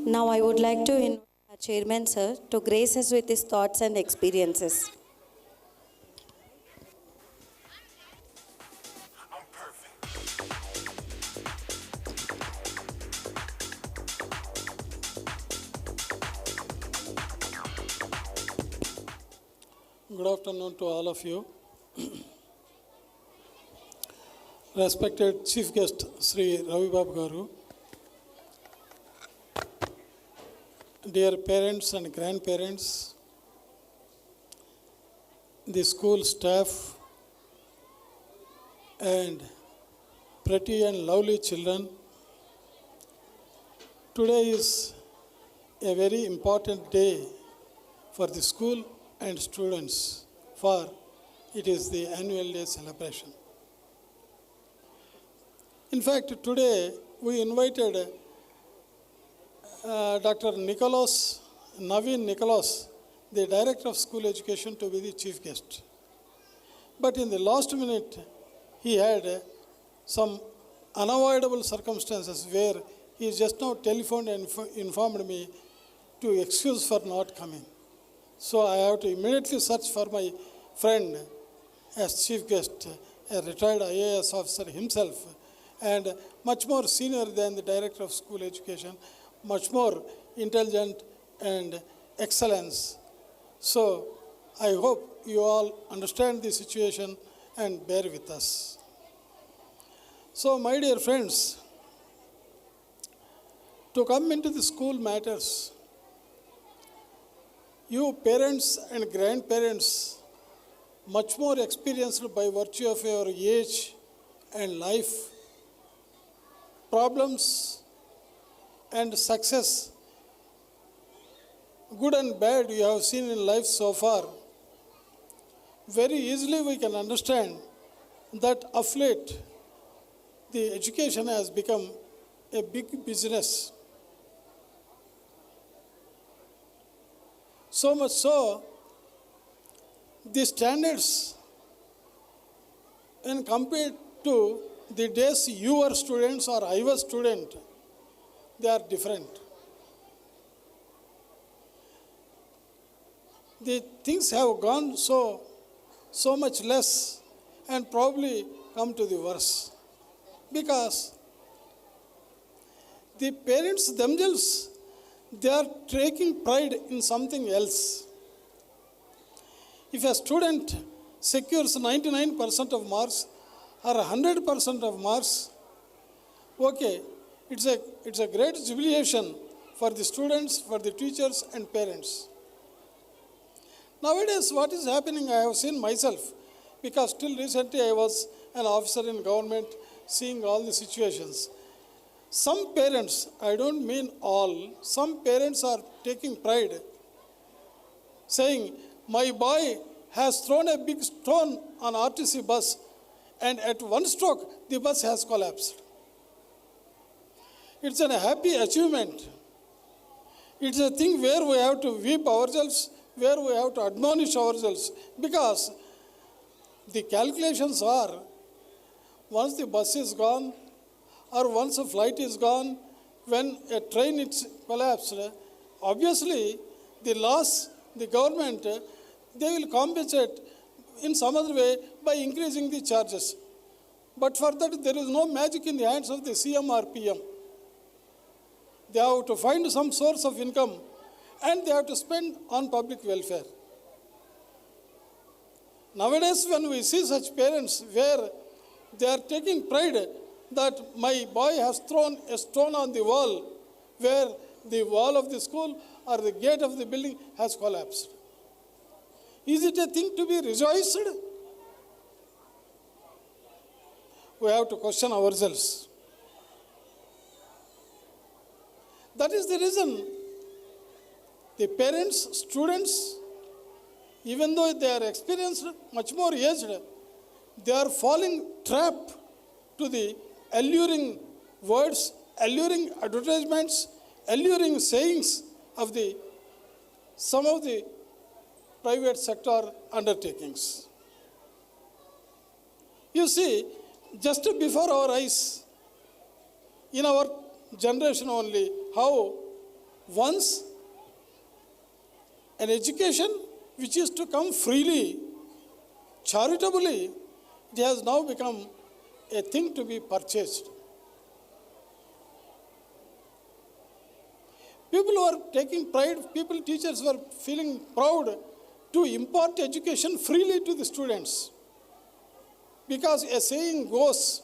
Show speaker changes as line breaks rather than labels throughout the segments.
Now I would like to invite our chairman, sir, to grace us with his thoughts and experiences.
Good afternoon to all of you. Respected Chief Guest Sri Ravi Babu Garu, dear parents and grandparents, the school staff, and pretty and lovely children, today is a very important day for the school and students, for it is the annual day celebration. In fact, today we invited Dr. Naveen Nicholas, the Director of School Education, to be the chief guest. But in the last minute, he had some unavoidable circumstances where he just now telephoned and informed me to excuse for not coming. So I have to immediately search for my friend as chief guest, a retired IAS officer himself, and much more senior than the Director of School Education, much more intelligent and excellence. So I hope you all understand the situation and bear with us. So my dear friends, to come into the school matters, you parents and grandparents, much more experienced by virtue of your age and life, problems and success, good and bad you have seen in life so far, very easily we can understand that of late the education has become a big business. So much so, the standards, when compared to the days you were students or I was student, they are different. The things have gone so much less and probably come to the worse, because the parents themselves, they are taking pride in something else. If a student secures 99% of marks or 100% of marks, okay, it's a great jubilation for the students, for the teachers and parents. Nowadays, what is happening, I have seen myself, because till recently I was an officer in government seeing all the situations. Some parents, I don't mean all, some parents are taking pride, saying, my boy has thrown a big stone on RTC bus and at one stroke, the bus has collapsed. It's a happy achievement. It's a thing where we have to weep ourselves, where we have to admonish ourselves, because the calculations are, once the bus is gone, or once a flight is gone, when a train is collapsed, obviously the loss, the government, they will compensate in some other way by increasing the charges. But for that, there is no magic in the hands of the CM or PM. They have to find some source of income and they have to spend on public welfare. Nowadays, when we see such parents where they are taking pride that my boy has thrown a stone on the wall, where the wall of the school or the gate of the building has collapsed. Is it a thing to be rejoiced? We have to question ourselves. That is the reason the parents, students, even though they are experienced, much more aged, they are falling trap to the alluring words, alluring advertisements, alluring sayings of some of the private sector undertakings. You see, just before our eyes, in our generation only, how Once an education which is to come freely, charitably, it has now become a thing to be purchased. People were taking pride, teachers were feeling proud to impart education freely to the students. Because a saying goes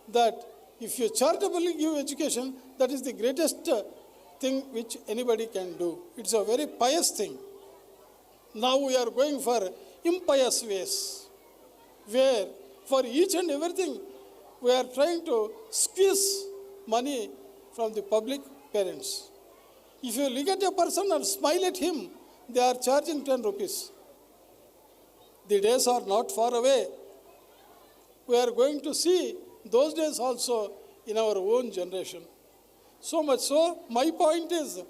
that if you charitably give education, that is the greatest thing which anybody can do. It's a very pious thing. Now we are going for impious ways, where for each and everything we are trying to squeeze money from the public parents. If you look at a person and smile at him, they are charging 10 rupees. The days are not far away. We are going to see those days also in our own generation. So much so, my point is,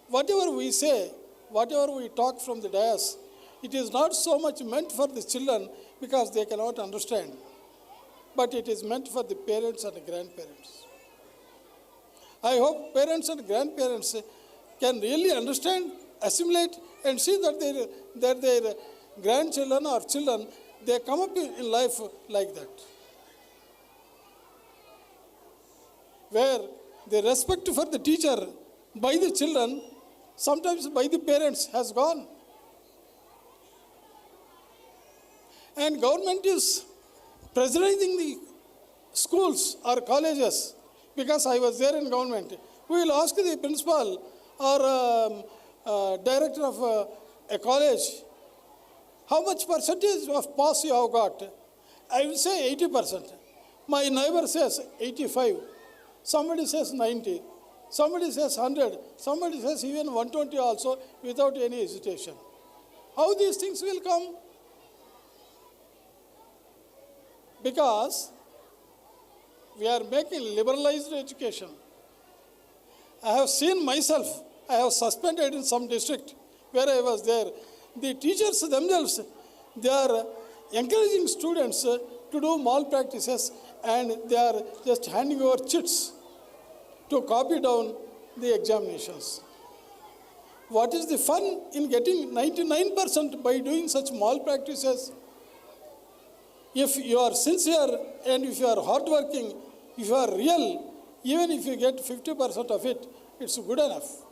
whatever we say, whatever we talk from the dais, it is not so much meant for the children because they cannot understand, but it is meant for the parents and the grandparents. I hope parents and grandparents can really understand, assimilate, and see that their grandchildren or children, they come up in life like that, where the respect for the teacher by the children, sometimes by the parents, has gone. And government is pressurizing the schools or colleges, because I was there in government. We will ask the principal or director of a college, how much percentage of pass you have got? I will say 80%. My neighbor says 85. Somebody says 90. Somebody says 100. Somebody says even 120 also without any hesitation. How these things will come? Because we are making liberalized education. I have seen myself, I have suspended in some district where I was there. The teachers themselves, they are encouraging students to do malpractices, and they are just handing over chits to copy down the examinations. What is the fun in getting 99% by doing such malpractices? If you are sincere and if you are hardworking, if you are real, even if you get 50% of it, it's good enough.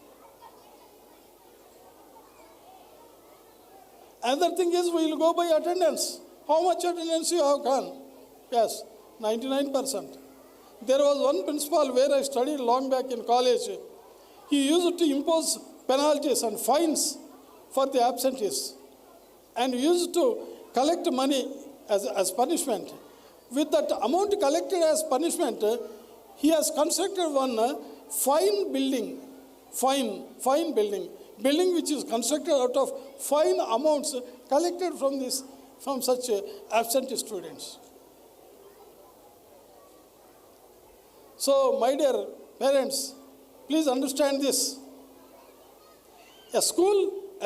Another thing is we will go by attendance. How much attendance you have gone? Yes, 99%. There was one principal where I studied long back in college. He used to impose penalties and fines for the absentees, and used to collect money as punishment. With that amount collected as punishment, he has constructed one fine building, building which is constructed out of fine amounts collected from such absentee students. So, my dear parents, please understand this. As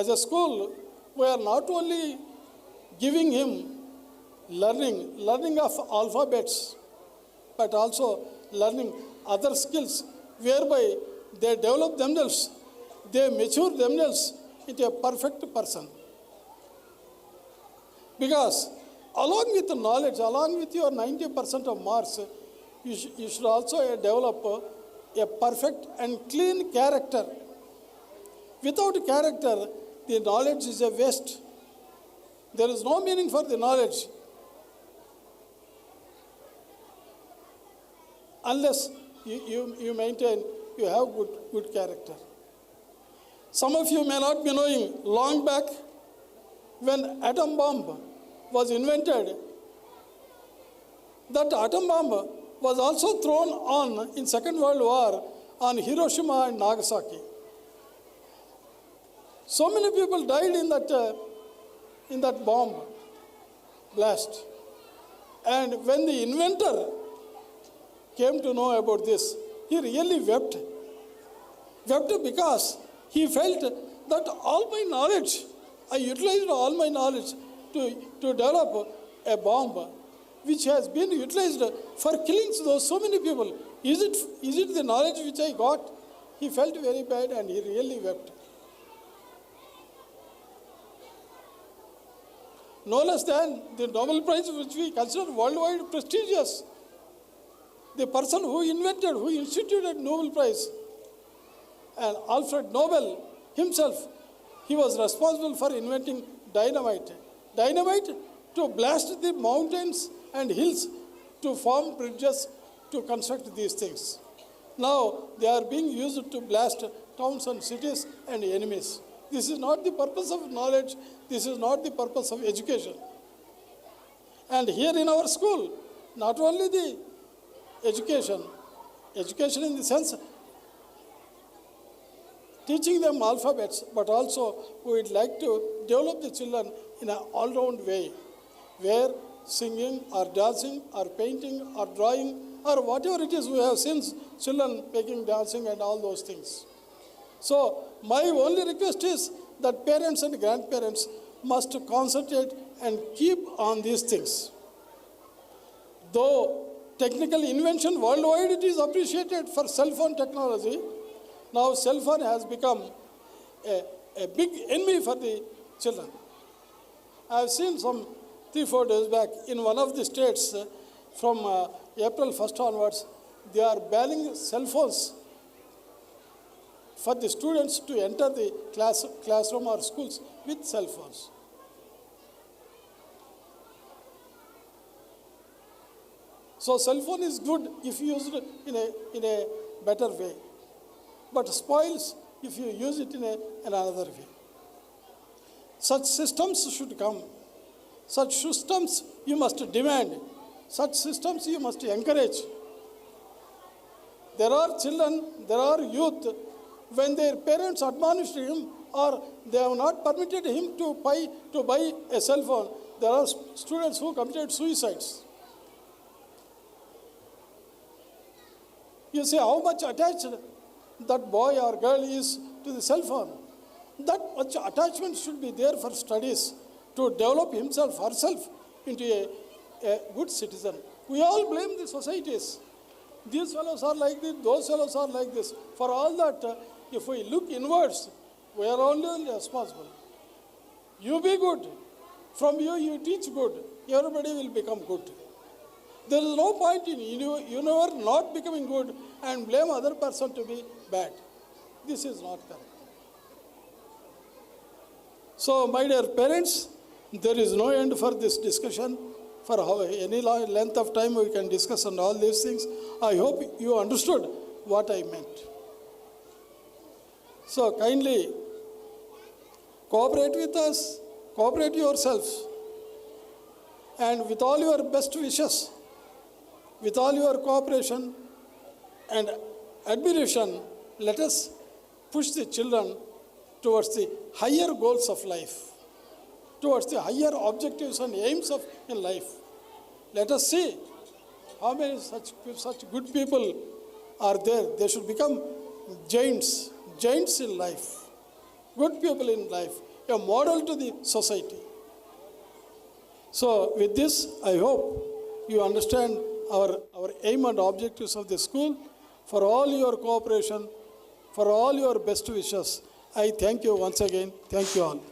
a school, we are not only giving him learning of alphabets, but also learning other skills whereby they develop themselves, they mature themselves into a perfect person. Because along with the knowledge, along with your 90% of marks, you should also develop a perfect and clean character. Without character, the knowledge is a waste. There is no meaning for the knowledge unless you maintain, you have good character. Some of you may not be knowing, long back when atom bomb was invented, that atom bomb was also thrown on in Second World War on Hiroshima and Nagasaki. So many people died in that bomb blast. And when the inventor came to know about this, he really wept. Wept because he felt that all my knowledge, I utilized all my knowledge to develop a bomb which has been utilized for killing so many people. Is it the knowledge which I got? He felt very bad and he really wept. No less than the Nobel Prize, which we consider worldwide prestigious. The person who invented, who instituted Nobel Prize, and Alfred Nobel himself, he was responsible for inventing dynamite. Dynamite to blast the mountains and hills to form bridges to construct these things. Now they are being used to blast towns and cities and enemies. This is not the purpose of knowledge. This is not the purpose of education. And here in our school, not only the education in the sense teaching them alphabets, but also we would like to develop the children in an all-round way, where singing or dancing or painting or drawing or whatever it is, we have seen children making dancing and all those things. So my only request is that parents and grandparents must concentrate and keep on these things. Though technical invention worldwide it is appreciated for cell phone technology, now cell phone has become a big enemy for the children. I have seen some 3-4 days back in one of the states from April 1st onwards, they are banning cell phones for the students to enter the classroom or schools with cell phones. So cell phone is good if used in a better way, but spoils if you use it in another way. Such systems should come. Such systems you must demand. Such systems you must encourage. There are children, there are youth, when their parents admonished him or they have not permitted him to buy a cell phone, there are students who committed suicides. You see how much attached that boy or girl is to the cell phone. That much attachment should be there for studies to develop himself, herself into a good citizen. We all blame the societies. These fellows are like this, those fellows are like this. For all that, if we look inwards, we are only responsible. You be good. From you, you teach good. Everybody will become good. There is no point in you never not becoming good and blame other person to be bad. This is not correct. So, my dear parents, there is no end for this discussion. For any length of time we can discuss on all these things. I hope you understood what I meant. So kindly cooperate with us, cooperate yourselves, and with all your best wishes, with all your cooperation and admiration, let us push the children towards the higher goals of life, towards the higher objectives and aims in life. Let us see how many such good people are there. They should become giants in life, good people in life, a model to the society. So with this, I hope you understand our aim and objectives of the school. For all your cooperation, for all your best wishes, I thank you once again. Thank you all.